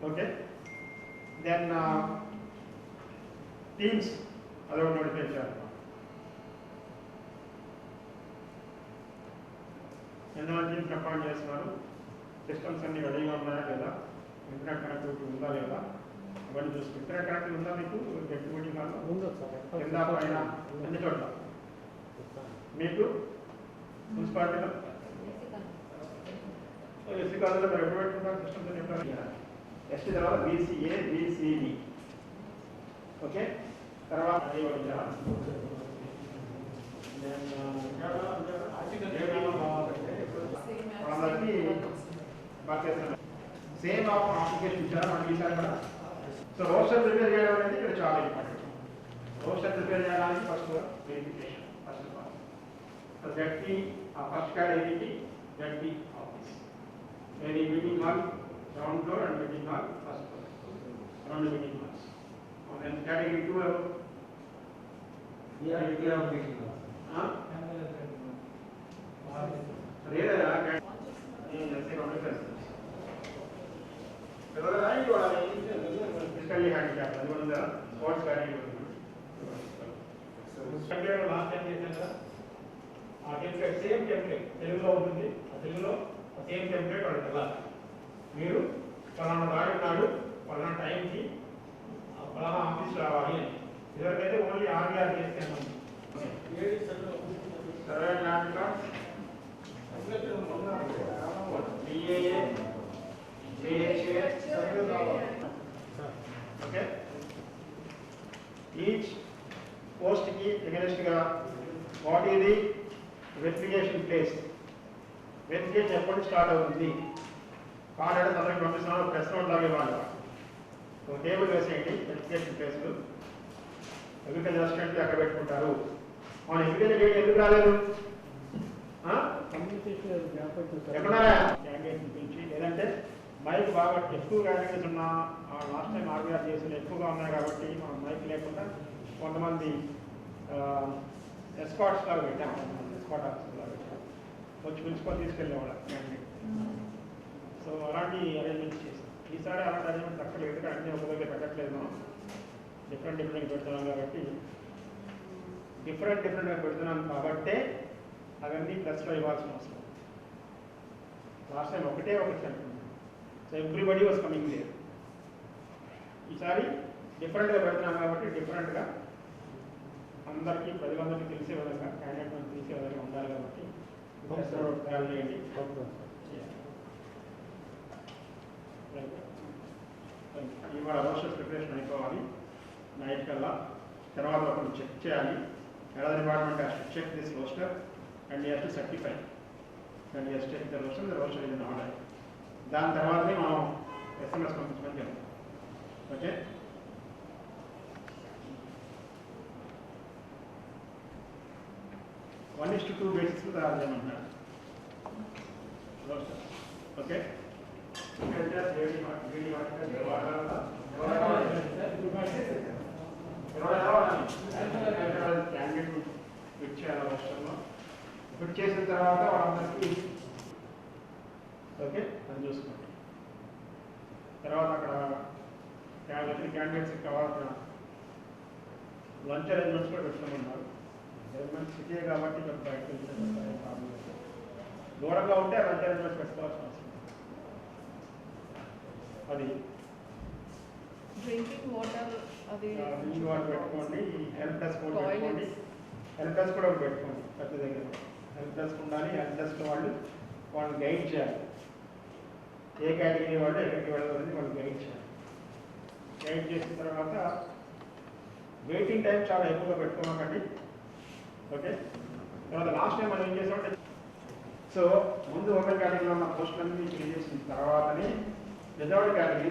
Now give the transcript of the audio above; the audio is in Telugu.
Okay. Then teams allowed notification. ఎన్నో టీమ్స్ అపాయింట్ చేస్తున్నారు, సిస్టమ్స్ అన్ని రెడీగా ఉన్నాయా లేదా, ఇంటర్నెట్ కనెక్టివిటీ ఉందా లేదా అవన్నీ చూసుకుంటారు. ఇంటర్నెట్ కనెక్టివిటీ ఉందా మీకు గెట్ మీటింగ్ హాల్లో? కింద పైన అన్ని చోట్ల మీకు మున్సిపాలిటీలో ఎస్సీ కాలేజీలో మీరు ఎప్పుడు పెట్టుకుంటారు సిస్టమ్స్ అని చెప్పారు. ఎస్టీ తర్వాత బీసీఏ బీసీబీ. ఓకే, తర్వాత సేమ్ అప్లికేషన్ ఇచ్చారా మనకి ఈసారి కూడా. సో రోస్టర్ ప్రిపేర్ చేయడం అనేది ఇక్కడ చాలా ఇంపార్టెంట్. రోస్టర్ ప్రిపేర్ చేయడానికి first verification first of all. So ZP first కేటగిరీకి జడ్పీ ఆఫీస్, ఏది meeting hall ground floor and meeting hall first floor, రెండు మీటింగ్ హాల్స్. కేటగిరీ 2 ఎవరు? ఫిజికల్లీ హ్యాండిక్యాప్ అది కూడా ఉందా? స్పోర్ట్స్ కేటగిరీ లాస్ట్ టైం చేశాను కదా, ఆ టెంప్లెట్ సేమ్ టెంప్లెట్ తెలుగులో ఉంటుంది. ఆ తెలుగులో సేమ్ టెంప్లెట్ వాళ్ళకి వెళ్ళాలి. మీరు పలానా తారీఖు నాడు పలానా టైంకి పలానా ఆఫీస్ రావాలి అని. ఇదివరకైతే ఓన్లీ ఆర్బీఆర్ చేస్తాను. Survey land card, D A A, J H A. Okay, each పోస్ట్కి ఎగనెస్ట్గా what is the verification place, verification ఎప్పటి స్టార్ట్ అవుతుంది, కాంటాక్ట్ అందరికి పంపిస్తున్నాను. ప్రెస్ నోట్ లాగా ఇవ్వాలి. ఒక టేబుల్ వేసేయండి వెరిఫికేషన్ ప్లేస్లు. అగ్రికల్చర్ అసిస్టెంట్లు అక్కడ పెట్టుకుంటారు. మన అగ్రికల్చర్ డేట్ ఎందుకు రాలేదు? ఎక్కడున్నారా క్యాండిడేట్ పిలిచి, లేదంటే మైక్ బాగా ఎక్కువ క్యాండిడేట్స్ ఉన్నా లాస్ట్ టైం ఆర్బీఆర్ చేసిన ఎక్కువగా ఉన్నాయి కాబట్టి మనం మైక్ లేకుండా కొంతమంది ఎస్కాట్స్ లాగా పెట్టాం, ఎస్కాట్ ఆఫీసర్ లాగా పెట్టాం, వచ్చి పిలుచుకొని తీసుకెళ్ళేవాళ్ళ క్యాండిడేట్. సో అలాంటి అరేంజ్మెంట్స్ చేస్తాం. ఈసారి అలాంటి అరేంజ్మెంట్స్ అక్కడ ఎందుకంటే అన్నీ ఒక దగ్గర పెట్టట్లేదు, మనం డిఫరెంట్ పెడుతున్నాం కాబట్టి డిఫరెంట్గా పెడుతున్నాం కాబట్టే అవన్నీ ప్లస్లో ఇవ్వాల్సిన అవసరం. లాస్ట్ టైం ఒకటి అనుకుంటున్నాం. So everybody was coming there. ఈసారి డిఫరెంట్గా పెడుతున్నాం కాబట్టి డిఫరెంట్గా అందరికీ ప్రజలందరికీ తెలిసే విధంగా, క్యాండిడేట్ మనకు తెలిసే విధంగా ఉండాలి కాబట్టి తయారు చేయండి. ఇవాళ రోస్టర్ ప్రిపరేషన్ అయిపోవాలి నైట్ కల్లా. తర్వాత ఒకటి చెక్ చేయాలి. Another department has to check this roster and he has to certify. And he has to check the roster is in order. దాని తర్వాతనే మనం SMS పంపించమని చెప్తాం. ఓకే, వన్ ఇస్ టు 2 బేసిస్లో తయారు చేయమంటున్నారు రోస్టర్. ఓకే, క్యాండిడేట్ ఫిట్ చేయాలి రోస్టర్లో. ఫిట్ చేసిన తర్వాత వాళ్ళందరికీ ఓకే అని చూసుకోండి. తర్వాత అక్కడ క్యాండిడేట్స్కి కావాల్సిన లంచ్ అరేంజ్మెంట్స్ కూడా పెట్టుకోమన్నారు. అరేంజ్మెంట్స్ సిటీ కాబట్టి కొంచెం బయటకు వెళ్ళే ప్రాబ్లం లేదు. దూరంగా ఉంటే లంచ్ అరేంజ్మెంట్స్ పెట్టుకోవాల్సిన అవసరం. అది డ్రింకింగ్ వాటర్ పెట్టుకోండి. హెల్ప్ డెస్క్ కూడా పెట్టుకోండి. హెల్ప్ డెస్క్ కూడా పెట్టుకోండి. ప్రతి దగ్గర హెల్ప్ డెస్క్ ఉండాలి. హెల్ప్ డెస్క్ వాళ్ళు గైడ్ చేయాలి. ఏ కేటగిరీ వాళ్ళు ఎక్కడికి వెళ్ళాలని వాళ్ళు గైడ్ చేయాలి. గైడ్ చేసిన తర్వాత వెయిటింగ్ టైం చాలా ఎక్కువగా పెట్టుకోమాకండి. ఓకే, తర్వాత లాస్ట్ టైం మనం ఏం చేసామంటే, సో ముందు ఒక కేటగిరీలో ఉన్న పోస్టులన్నీ ఫిల్ చేసిన తర్వాతనే రిజర్వ్డ్ కేటగిరీ